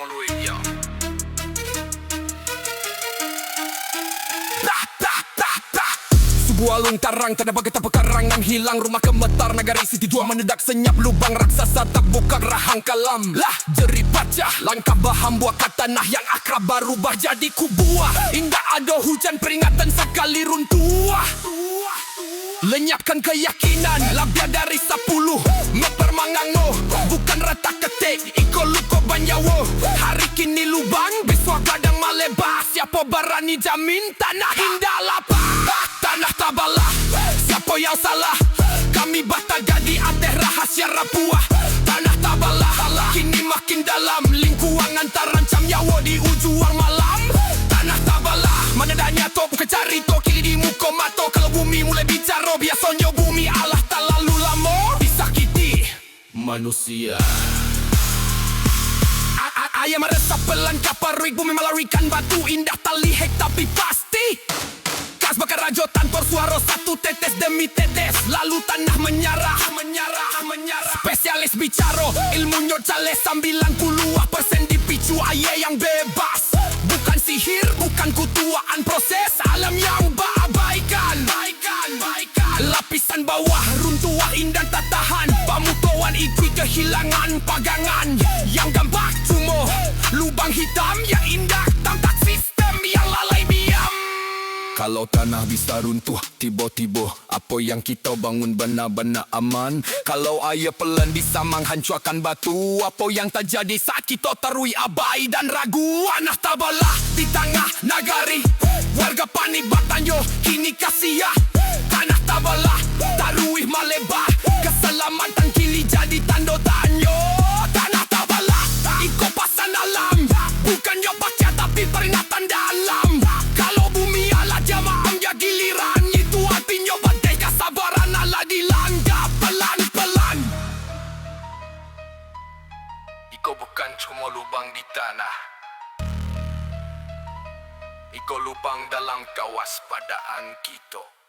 Chomolui, yo. Sebuah luntarang terdapat getah pekarang nang hilang rumah gemetar negara isi dua menedak senyap lubang raksasa tak buka rahang kalam lah jerih pacah langkah baham buah kata tanah yang akrab berubah jadi kubuah indah ada hujan peringatan sekali runtuh lenyapkan keyakinan labia dari 10 meter mangango bukan rata ketik iko luko banyawo hari kini lubang besok kadang malebah siapa berani jamin tanah indah lapar tanah tabalah siapa yang salah kami bata jadi ateh rahasia rapuah tanah tabalah kini makin dalam lingkuang antarancam nyawa di ujung malam tanah tabalah mana danya to bukan cari to kini di muka mato kalau bumi mulai bicara biasanya bumi Allah tak lalu lama disakiti manusia. Ayam meresap pelan kaparuik bumi melarikan batu indah tak lihat tapi pasti kas bakar rajo tanpa suara satu tetes demi tetes lalu tanah menyarah spesialis bicara ilmunya cale 90% dipicu ayah yang bebas bukan sihir bukan kutuaan proses alam yang abaikan lapisan bawah runtuh indah tak tahan pamutuan ikut kehilangan pagangan yang gambar cuma lubang hitam yang indah tampak sistem yang lalai diam. Kalau tanah bisa runtuh tiba-tiba apa yang kita bangun benar-benar aman. Kalau air pelan bisa menghancurkan batu apa yang terjadi saat kita terui abai dan ragu. Tanah tabalah di tengah nagari warga panik bertanya kini kasiah. Tanah tabalah taruih malebar keselamatan kini jadi tanda tanya. Tanah tabalah ikut pasan alam bukannya baca tapi peringatan dalam. Kalau bumi Allah jamaah ya giliran itu artinya badai kesabaran Allah dilanda pelan-pelan. Iko bukan cuma lubang di tanah, iko lubang dalam kewaspadaan kita.